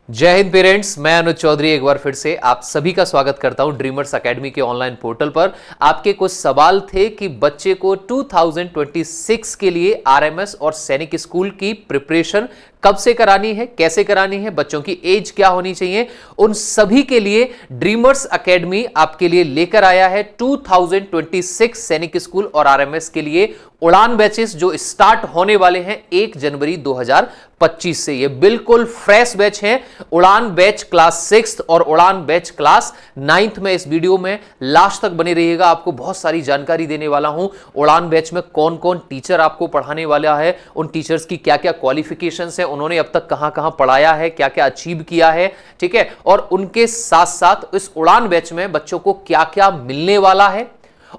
जय हिंद पेरेंट्स, मैं अनुज चौधरी एक बार फिर से आप सभी का स्वागत करता हूं ड्रीमर्स एकेडमी के ऑनलाइन पोर्टल पर। आपके कुछ सवाल थे कि बच्चे को 2026 के लिए आरएमएस और सैनिक स्कूल की प्रिपरेशन कब से करानी है, कैसे करानी है, बच्चों की एज क्या होनी चाहिए, उन सभी के लिए ड्रीमर्स एकेडमी आपके लिए लेकर आया है 2026 सैनिक स्कूल और आरएमएस के लिए उड़ान बैचेस जो स्टार्ट होने वाले हैं 1 जनवरी 2025 से। ये बिल्कुल फ्रेश बैच है। उड़ान बैच क्लास 6 और उड़ान बैच क्लास 9 में इस वीडियो में लास्ट तक बने रहिएगा। आपको बहुत सारी जानकारी देने वाला हूं। उड़ान बैच में कौन कौन टीचर आपको पढ़ाने वाला है, उन टीचर्स की क्या क्या क्वालिफिकेशंस है, उन्होंने अब तक कहां कहां पढ़ाया है, क्या क्या अचीव किया है, ठीक है। और उनके साथ साथ इस उड़ान बैच में बच्चों को क्या क्या मिलने वाला है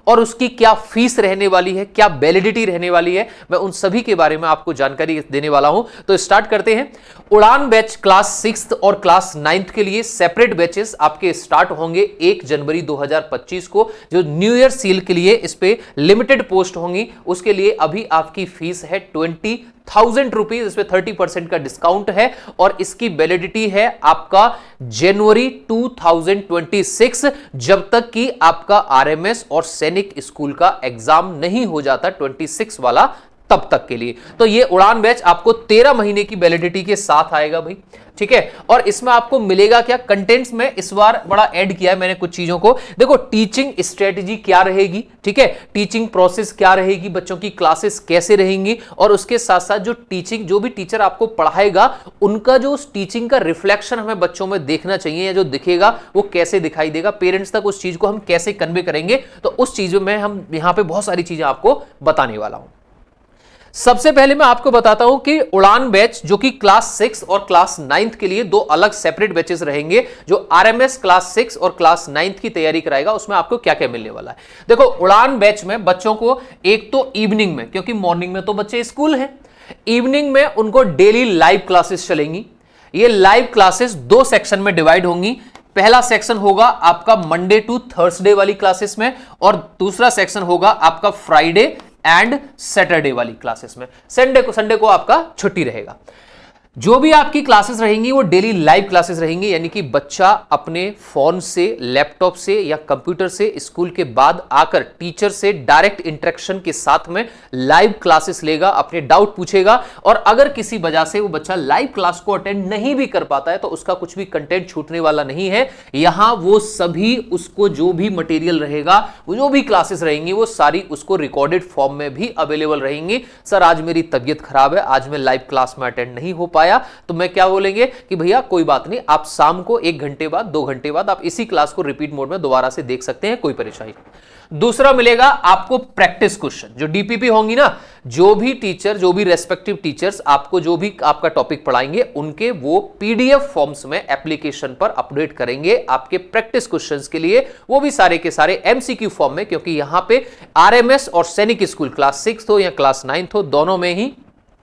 और उसकी क्या फीस रहने वाली है, क्या वैलिडिटी रहने वाली है, मैं उन सभी के बारे में आपको जानकारी देने वाला हूं। तो स्टार्ट करते हैं। उड़ान बैच क्लास 6 और क्लास 9 के लिए सेपरेट बैचेस आपके स्टार्ट होंगे 1 जनवरी 2025 को। जो न्यू ईयर सील के लिए इस पे लिमिटेड पोस्ट होंगी, उसके लिए अभी आपकी फीस है 20,000 रुपीज। इस पे 30% का डिस्काउंट है और इसकी वैलिडिटी है आपका जनवरी 2026, जब तक कि आपका आरएमएस और सैनिक स्कूल का एग्जाम नहीं हो जाता 26 वाला, तब तक के लिए। तो ये उड़ान बैच आपको 13 महीने की वैलिडिटी के साथ आएगा भाई, ठीक है। और इसमें आपको मिलेगा क्या, कंटेंट्स में इस बार बड़ा ऐड किया है मैंने कुछ चीजों को। देखो, टीचिंग स्ट्रेटजी क्या रहेगी, ठीक है, टीचिंग प्रोसेस क्या रहेगी, बच्चों की क्लासेस कैसे रहेंगी, और उसके साथ साथ जो भी टीचर आपको पढ़ाएगा उनका जो टीचिंग का रिफ्लेक्शन हमें बच्चों में देखना चाहिए, या जो दिखेगा वो कैसे दिखाई देगा, पेरेंट्स तक उस चीज को हम कैसे कन्वे करेंगे। तो उस चीज में हम यहां पे बहुत सारी चीजें आपको बताने वाला हूं। सबसे पहले मैं आपको बताता हूं कि उड़ान बैच जो कि क्लास 6 और क्लास 9 के लिए दो अलग सेपरेट बैचेस रहेंगे। जो आरएमएस क्लास 6 और क्लास 9 की तैयारी कराएगा उसमें आपको क्या क्या मिलने वाला है। देखो, उड़ान बैच में बच्चों को एक तो इवनिंग में, क्योंकि मॉर्निंग में तो बच्चे स्कूल हैं, इवनिंग में उनको डेली लाइव क्लासेस चलेंगी। ये लाइव क्लासेस दो सेक्शन में डिवाइड होंगी। पहला सेक्शन होगा आपका मंडे टू थर्सडे वाली क्लासेस में, और दूसरा सेक्शन होगा आपका फ्राइडे एंड सैटरडे वाली क्लासेस में। संडे को आपका छुट्टी रहेगा। जो भी आपकी क्लासेस रहेंगी वो डेली लाइव क्लासेस रहेंगी, यानी कि बच्चा अपने फोन से, लैपटॉप से या कंप्यूटर से स्कूल के बाद आकर टीचर से डायरेक्ट इंटरेक्शन के साथ में लाइव क्लासेस लेगा, अपने डाउट पूछेगा। और अगर किसी वजह से वो बच्चा लाइव क्लास को अटेंड नहीं भी कर पाता है तो उसका कुछ भी कंटेंट छूटने वाला नहीं है। यहां वो सभी, उसको जो भी मटेरियल रहेगा, वो जो भी क्लासेस रहेंगी, वो सारी उसको रिकॉर्डेड फॉर्म में भी अवेलेबल रहेंगी। सर, आज मेरी तबियत खराब है, आज मैं लाइव क्लास में अटेंड नहीं हो पाया, तो मैं क्या बोलेंगे कि भैया कोई बात नहीं, आप शाम को 1 घंटे बाद, 2 घंटे बाद आप इसी क्लास को रिपीट मोड में दोबारा से देख सकते हैं, कोई परेशानी नहीं। दूसरा मिलेगा आपको प्रैक्टिस क्वेश्चन। जो डीपीपी होंगी ना, जो भी टीचर, जो भी रेस्पेक्टिव टीचर्स आपको जो भी आपका टॉपिक पढ़ाएंगे, उनके वो पीडीएफ फॉर्म्स में एप्लीकेशन पर अपडेट करेंगे आपके प्रैक्टिस क्वेश्चंस के लिए। वो भी सारे के सारे एमसीक्यू फॉर्म में, क्योंकि यहां पे आरएमएस और सैनिक स्कूल क्लास 6 हो या क्लास 9 हो, दोनों में ही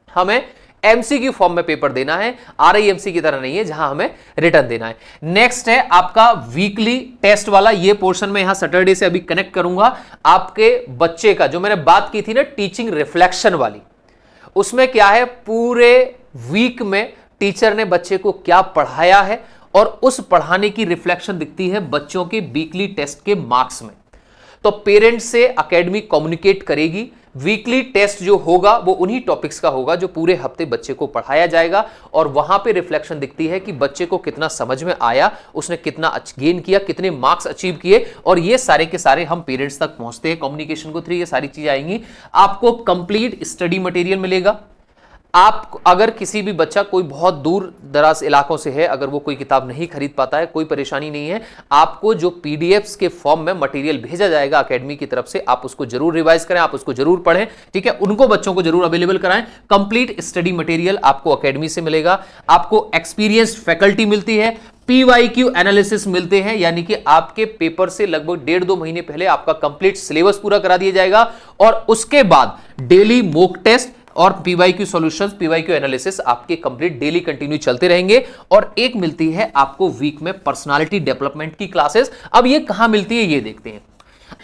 हमें एमसीक्यू फॉर्म में पेपर देना है। आरआईएमसी की तरह नहीं है जहां हमें रिटर्न देना है। नेक्स्ट है आपका वीकली टेस्ट वाला। ये पोर्शन में यहां सैटरडे से अभी कनेक्ट करूंगा। आपके बच्चे का जो मैंने बात की थी ना टीचिंग रिफ्लेक्शन वाली, उसमें क्या है, पूरे वीक में टीचर ने बच्चे को क्या पढ़ाया है और उस पढ़ाने की रिफ्लेक्शन दिखती है बच्चों के वीकली टेस्ट के मार्क्स में। तो पेरेंट्स से एकेडमी कम्युनिकेट करेगी। वीकली टेस्ट जो होगा वो उन्हीं टॉपिक्स का होगा जो पूरे हफ्ते बच्चे को पढ़ाया जाएगा, और वहां पे रिफ्लेक्शन दिखती है कि बच्चे को कितना समझ में आया, उसने कितना गेन किया, कितने मार्क्स अचीव किए। और ये सारे के सारे हम पेरेंट्स तक पहुंचते हैं कम्युनिकेशन को थ्रू, ये सारी चीजें आएंगी। आपको कंप्लीट स्टडी मटेरियल मिलेगा। आप अगर किसी भी बच्चा कोई बहुत दूर दराज इलाकों से है, अगर वो कोई किताब नहीं खरीद पाता है, कोई परेशानी नहीं है। आपको जो पीडीएफ्स के फॉर्म में मटेरियल भेजा जाएगा एकेडमी की तरफ से, आप उसको जरूर रिवाइज करें, आप उसको जरूर पढ़ें, ठीक है। उनको बच्चों को जरूर अवेलेबल कराएं। कंप्लीट स्टडी मटेरियल आपको एकेडमी से मिलेगा। आपको एक्सपीरियंस्ड फैकल्टी मिलती है, पीवाईक्यू एनालिसिस मिलते हैं, यानी कि आपके पेपर से लगभग 1.5-2 महीने पहले आपका कंप्लीट सिलेबस पूरा करा दिया जाएगा, और उसके बाद डेली मॉक टेस्ट और पीवाईक्यू सॉल्यूशंस, पीवाईक्यू एनालिसिस आपके कंप्लीट डेली कंटिन्यू चलते रहेंगे। और एक मिलती है आपको वीक में पर्सनालिटी डेवलपमेंट की क्लासेस। अब ये कहां मिलती है ये देखते हैं।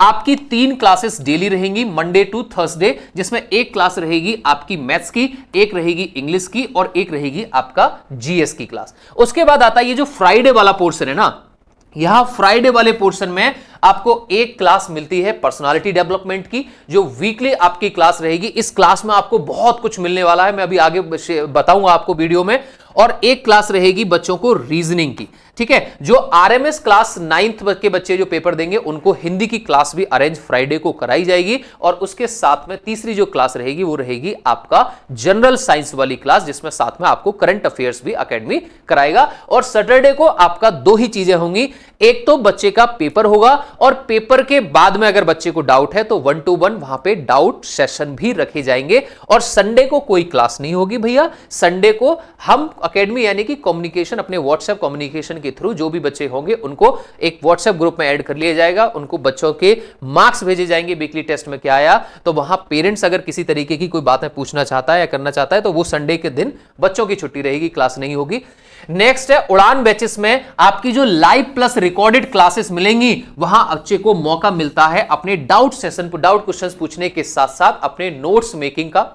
आपकी 3 क्लासेस डेली रहेंगी मंडे टू थर्सडे, जिसमें एक क्लास रहेगी आपकी मैथ्स की, एक रहेगी इंग्लिश की और एक रहेगी आपका जीएस की क्लास। उसके बाद आता है ये जो फ्राइडे वाला पोर्शन है ना, यहां फ्राइडे वाले पोर्शन में आपको एक क्लास मिलती है पर्सनालिटी डेवलपमेंट की, जो वीकली आपकी क्लास रहेगी। इस क्लास में आपको बहुत कुछ मिलने वाला है, मैं अभी आगे बताऊंगा आपको वीडियो में। और एक क्लास रहेगी बच्चों को रीजनिंग की, ठीक है। जो आरएमएस क्लास 9th के बच्चे जो पेपर देंगे उनको हिंदी की क्लास भी अरेंज फ्राइडे को कराई जाएगी। और उसके साथ में तीसरी जो क्लास रहेगी वो रहेगी आपका जनरल साइंस वाली क्लास, जिसमें साथ में आपको करंट अफेयर्स भी एकेडमी कराएगा। और सैटरडे को आपका 2 ही चीजें होंगी, एक तो बच्चे का पेपर होगा और पेपर के बाद में अगर बच्चे को डाउट है तो 1-to-1 वहां पे डाउट सेशन भी रखे जाएंगे। और संडे को कोई क्लास नहीं होगी भैया, संडे को हम एकेडमी यानी कि कम्युनिकेशन अपने व्हाट्सएप कम्युनिकेशन के थ्रू जो भी बच्चे होंगे उनको एक व्हाट्सएप ग्रुप में ऐड कर लिया जाएगा, उनको बच्चों के मार्क्स भेजे जाएंगे वीकली टेस्ट में क्या आया। तो वहां पेरेंट्स अगर किसी तरीके की कोई बातें पूछना चाहता है या करना चाहता है तो वो संडे के दिन बच्चों की छुट्टी रहेगी, क्लास नहीं होगी। नेक्स्ट है उड़ान बैचेस में आपकी जो लाइव प्लस रिकॉर्डेड क्लासेस मिलेंगी, वहां बच्चे को मौका मिलता है अपने डाउट सेशन पर डाउट क्वेश्चंस पूछने के साथ साथ अपने नोट्स मेकिंग का।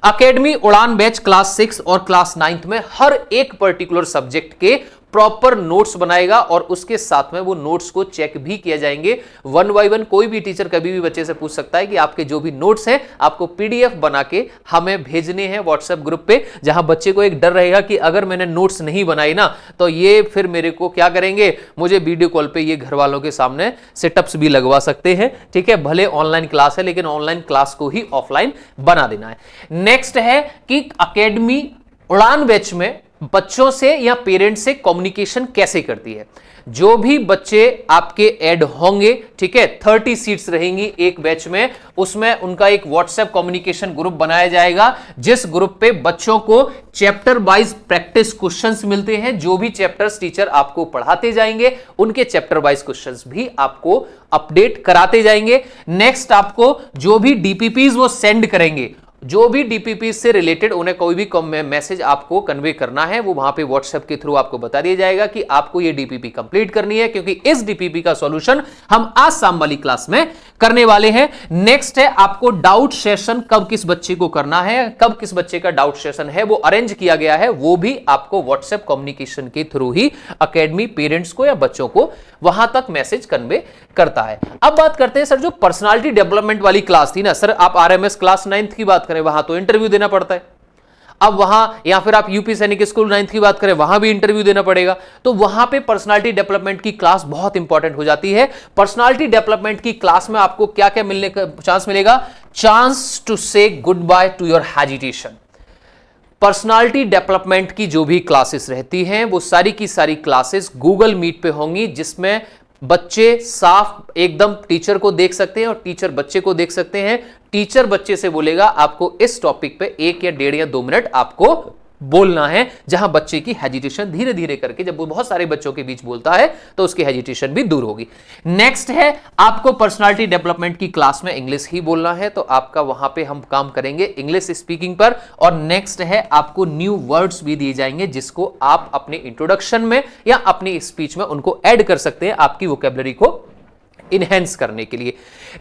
एकेडमी उड़ान बैच क्लास 6 और क्लास 9th में हर एक पर्टिकुलर सब्जेक्ट के प्रॉपर नोट्स बनाएगा और उसके साथ में वो नोट्स को चेक भी किए जाएंगे 1 by 1। कोई भी टीचर कभी भी बच्चे से पूछ सकता है कि आपके जो भी नोट्स हैं आपको पीडीएफ बना के हमें भेजने हैं व्हाट्सएप ग्रुप पे, जहां बच्चे को एक डर रहेगा कि अगर मैंने नोट्स नहीं बनाई ना तो ये फिर मेरे को क्या करेंगे, मुझे वीडियो कॉल पे ये घर वालों के सामने सेटअप्स भी लगवा सकते हैं, ठीक है। भले ऑनलाइन क्लास है लेकिन ऑनलाइन क्लास को ही ऑफलाइन बना देना है। नेक्स्ट है कि एकेडमी उड़ान बैच में बच्चों से या पेरेंट्स से कम्युनिकेशन कैसे करती है। जो भी बच्चे आपके ऐड होंगे, ठीक है, 30 सीट्स रहेंगी एक बैच में, उसमें उनका एक व्हाट्सएप कम्युनिकेशन ग्रुप बनाया जाएगा, जिस ग्रुप पे बच्चों को चैप्टर वाइज प्रैक्टिस क्वेश्चंस मिलते हैं। जो भी चैप्टर्स टीचर आपको पढ़ाते जाएंगे उनके चैप्टर वाइज क्वेश्चंस भी आपको अपडेट कराते जाएंगे। नेक्स्ट आपको जो भी डीपीपीज वो सेंड करेंगे, जो भी डीपीपी से रिलेटेड उन्हें कोई भी मैसेज आपको कन्वे करना है वो वहां पे व्हाट्सएप के थ्रू आपको बता दिया जाएगा कि आपको ये डीपीपी कंप्लीट करनी है, क्योंकि इस डीपीपी का सॉल्यूशन हम आज शाम वाली क्लास में करने वाले हैं। नेक्स्ट है आपको डाउट सेशन कब किस बच्चे को करना है, कब किस बच्चे का डाउट सेशन है वो अरेंज किया गया है, वो भी आपको व्हाट्सएप कम्युनिकेशन के थ्रू ही एकेडमी पेरेंट्स को या बच्चों को वहां तक मैसेज कन्वे करता है। अब बात करते हैं सर जो पर्सनालिटी डेवलपमेंट वाली क्लास थी ना सर, आप आरएमएस क्लास 9th की बात करें वहां तो इंटरव्यू देना पड़ता है। अब वहां या फिर आप यूपी सैनिक स्कूल 9th की बात करें वहां भी इंटरव्यू देना पड़ेगा, तो वहां पे पर्सनालिटी डेवलपमेंट की क्लास बहुत इंपॉर्टेंट हो जाती है। पर्सनालिटी डेवलपमेंट की क्लास में आपको क्या क्या मिलने का चांस मिलेगा, चांस टू से good by two your hesitation. Personality development की जो भी क्लासेस रहती हैं वो सारी की सारी क्लासेस गूगल मीट पे होंगी, जिसमें बच्चे साफ एकदम टीचर को देख सकते हैं और टीचर बच्चे को देख सकते हैं। टीचर बच्चे से बोलेगा आपको इस टॉपिक पे 1 या 1.5 या 2 मिनट आपको बोलना है, जहां बच्चे की हेजिटेशन धीरे धीरे करके, जब वो बहुत सारे बच्चों के बीच बोलता है तो उसकी हेजिटेशन भी दूर होगी। नेक्स्ट है आपको पर्सनालिटी डेवलपमेंट की क्लास में इंग्लिश ही बोलना है, तो आपका वहां पे हम काम करेंगे इंग्लिश स्पीकिंग पर। और नेक्स्ट है आपको न्यू वर्ड्स भी दिए जाएंगे जिसको आप अपने इंट्रोडक्शन में या अपनी स्पीच में उनको ऐड कर सकते हैं आपकी वोकैबुलरी को इनहेंस करने के लिए।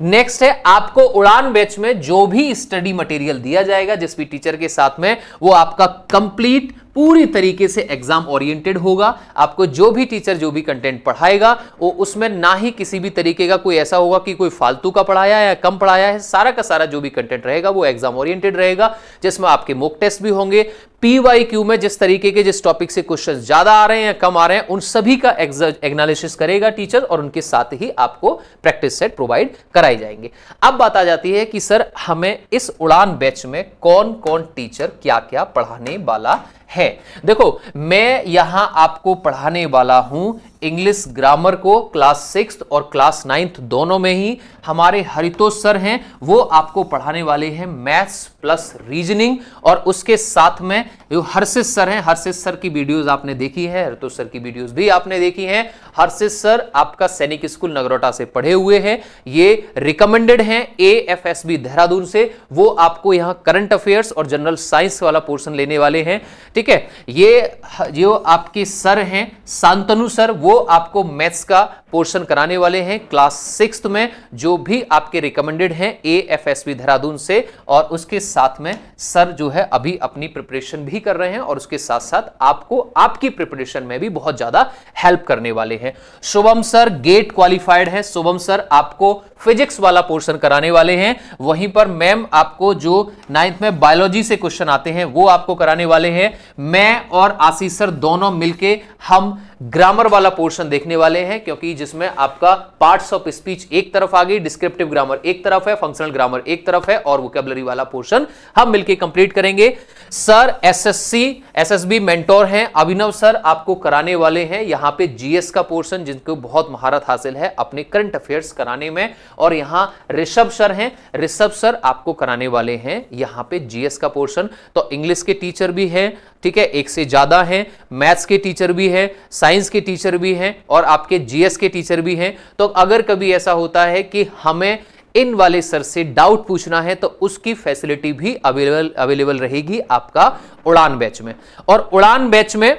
नेक्स्ट है आपको उड़ान बैच में जो भी स्टडी मटेरियल दिया जाएगा जिस भी टीचर के साथ में, वो आपका कंप्लीट पूरी तरीके से एग्जाम ओरिएंटेड होगा। आपको जो भी टीचर जो भी कंटेंट पढ़ाएगा वो उसमें ना ही किसी भी तरीके का कोई ऐसा होगा कि कोई फालतू का पढ़ाया है या कम पढ़ाया है। सारा का सारा जो भी कंटेंट रहेगा वो एग्जाम ओरिएंटेड रहेगा, जिसमें आपके मॉक टेस्ट भी होंगे। पीवाईक्यू में जिस तरीके के जिस टॉपिक से क्वेश्चन ज्यादा आ रहे हैं या कम आ रहे हैं उन सभी का एनालिसिस करेगा टीचर, और उनके साथ ही आपको प्रैक्टिस सेट प्रोवाइड कराई जाएंगे। अब बात आ जाती है कि सर हमें इस उड़ान बैच में कौन कौन टीचर क्या क्या पढ़ाने वाला है। देखो मैं यहां आपको पढ़ाने वाला हूं इंग्लिश ग्रामर को क्लास 6th और क्लास 9th दोनों में ही। हमारे हरितोष सर हैं वो आपको पढ़ाने वाले हैं मैथ्स प्लस रीजनिंग, और उसके साथ में जो हर्षित सर हैं, हर्षित सर की वीडियोस आपने देखी है, हरितोष सर की वीडियोस भी आपने देखी हैं। हर्षित सर आपका सैनिक स्कूल नगरोटा से पढ़े हुए हैं, ये रिकमेंडेड हैं AFSB देहरादून से। वो आपको यहां करंट अफेयर्स और जनरल साइंस वाला पोर्शन लेने वाले हैं, ठीक है। ये जो आपके सर हैं शांतनु सर, वो वो आपको मैथ्स का पोर्शन कराने वाले हैं क्लास 6th में, जो भी आपके रिकमेंडेड हैं AFSB देहरादून से। और उसके साथ में सर जो है अभी अपनी प्रिपरेशन भी कर रहे हैं और उसके साथ साथ आपको आपकी प्रिपरेशन में भी बहुत ज्यादा हेल्प करने वाले हैं। शुभम सर गेट क्वालिफाइड है, शुभम सर आपको फिजिक्स वाला पोर्शन कराने वाले हैं। वहीं पर मैम आपको जो 9th में बायोलॉजी से क्वेश्चन आते हैं वो आपको कराने वाले हैं। मैं और आशीष सर दोनों मिलके हम ग्रामर वाला पोर्शन देखने वाले हैं, क्योंकि जिसमें आपका पार्ट्स ऑफ स्पीच एक तरफ आ गई, डिस्क्रिप्टिव ग्रामर एक तरफ है, फंक्शनल ग्रामर एक तरफ है, और वोकैबुलरी वाला पोर्शन हम मिलके कंप्लीट करेंगे। सर SSB मेंटोर हैं अभिनव सर, आपको कराने वाले हैं यहां पे जीएस का पोर्शन, जिनको बहुत महारत हासिल है अपने करंट अफेयर्स कराने में। और यहां ऋषभ सर हैं, ऋषभ सर आपको कराने वाले हैं यहां पे जीएस का पोर्शन। तो इंग्लिश के टीचर भी हैं, ठीक है, एक से ज्यादा हैं, मैथ्स के टीचर भी हैं, साइंस के टीचर भी हैं, और आपके जीएस के टीचर भी हैं। तो अगर कभी ऐसा होता है कि हमें इन वाले सर से डाउट पूछना है तो उसकी फैसिलिटी भी अवेलेबल रहेगी आपका उड़ान बैच में। और उड़ान बैच में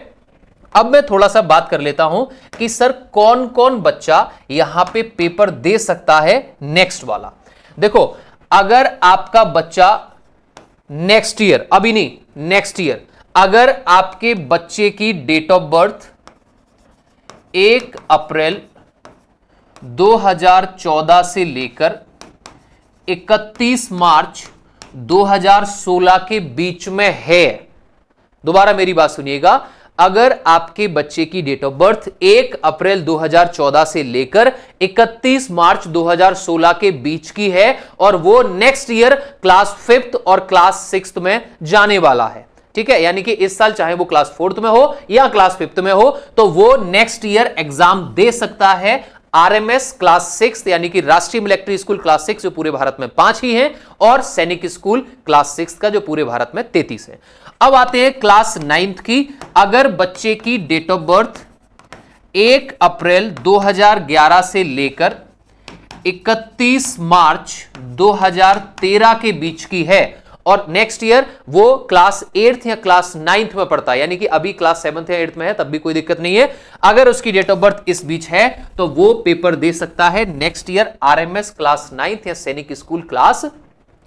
अब मैं थोड़ा सा बात कर लेता हूं कि सर कौन कौन बच्चा यहां पे पेपर दे सकता है नेक्स्ट वाला। देखो, अगर आपका बच्चा नेक्स्ट ईयर, अभी नहीं नेक्स्ट ईयर, अगर आपके बच्चे की डेट ऑफ बर्थ 1 अप्रैल 2014 से लेकर 31 मार्च 2016 के बीच में है, दोबारा मेरी बात सुनिएगा, अगर आपके बच्चे की डेट ऑफ बर्थ 1 अप्रैल 2014 से लेकर 31 मार्च 2016 के बीच की है और वो नेक्स्ट ईयर क्लास 5th और क्लास 6th में जाने वाला है, ठीक है, यानी कि इस साल चाहे वो क्लास 4th में हो या क्लास 5th में हो, तो वो नेक्स्ट ईयर एग्जाम दे सकता है RMS क्लास 6 यानी कि राष्ट्रीय मिलिट्री स्कूल क्लास 6 जो पूरे भारत में 5 ही हैं, और सैनिक स्कूल क्लास 6 का जो पूरे भारत में 33 है। अब आते हैं क्लास 9th की। अगर बच्चे की डेट ऑफ बर्थ 1 अप्रैल 2011 से लेकर 31 मार्च 2013 के बीच की है और नेक्स्ट ईयर वो क्लास 8th या क्लास 9th में पढ़ता है, यानी कि अभी क्लास 7th या 8th में है, तब भी कोई दिक्कत नहीं है, अगर उसकी डेट ऑफ बर्थ इस बीच है तो वो पेपर दे सकता है next year RMS class 9th या सैनिक स्कूल क्लास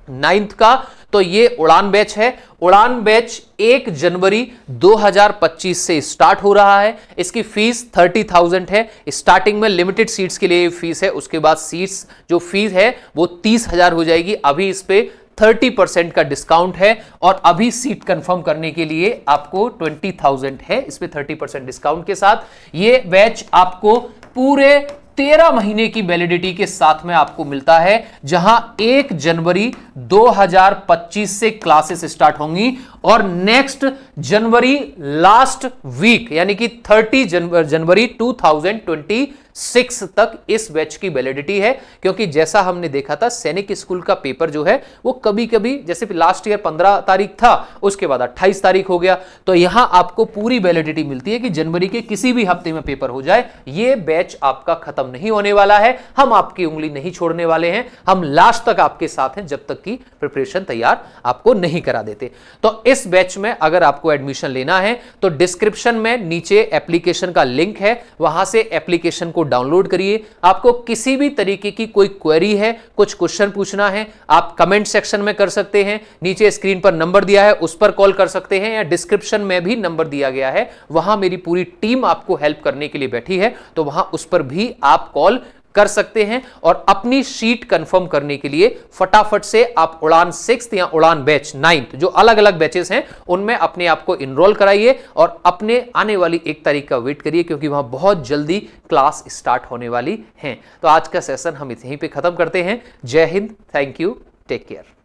9th का। तो ये उड़ान बैच है। उड़ान बैच 1 जनवरी 2025 से स्टार्ट हो रहा है। इसकी फीस 30,000 है। स्टार्टिंग में लिमिटेड सीट्स के लिए फीस है, उसके बाद सीट्स जो फीस है वो 30,000 हो जाएगी। अभी इस पे 30% का डिस्काउंट है और अभी सीट कंफर्म करने के लिए आपको 20,000 है, इस पे 30% डिस्काउंट के साथ। ये बैच आपको पूरे 13 महीने की वैलिडिटी के साथ में आपको मिलता है, जहां 1 जनवरी 2025 से क्लासेस स्टार्ट होंगी और नेक्स्ट जनवरी लास्ट वीक यानी कि 30 जनवरी 2026 तक इस बैच की वैलिडिटी है। क्योंकि जैसा हमने देखा था सैनिक स्कूल का पेपर जो है वो कभी कभी, जैसे लास्ट ईयर 15 तारीख था, उसके बाद 28 तारीख हो गया, तो यहां आपको पूरी वैलिडिटी मिलती है कि जनवरी के किसी भी हफ्ते में पेपर हो जाए। ये बैच आपका खत्म नहीं होने वाला है, हम आपकी उंगली नहीं छोड़ने वाले हैं, हम लास्ट तक आपके साथ हैं जब तक कि प्रिपरेशन तैयार आपको नहीं करा देते। तो इस बैच में अगर आपको एडमिशन लेना है तो डिस्क्रिप्शन में नीचे एप्लीकेशन का लिंक है, वहां से एप्लीकेशन को डाउनलोड करिए। आपको किसी भी तरीके की कोई क्वेरी है, कुछ क्वेश्चन पूछना है, आप कमेंट सेक्शन में कर सकते हैं, नीचे स्क्रीन पर नंबर दिया है उस पर कॉल कर सकते हैं, या डिस्क्रिप्शन में भी नंबर दिया गया है, वहां मेरी पूरी टीम आपको हेल्प करने के लिए बैठी है, तो वहां उस पर भी आप कॉल कर सकते हैं। और अपनी सीट कंफर्म करने के लिए फटाफट से आप उड़ान 6th या उड़ान बैच 9th जो अलग अलग बैचेस हैं उनमें अपने आप को इनरोल कराइए और अपने आने वाली 1 तारीख का वेट करिए, क्योंकि वहां बहुत जल्दी क्लास स्टार्ट होने वाली हैं। तो आज का सेशन हम यहीं पे खत्म करते हैं। Jai Hind, thank you, take care.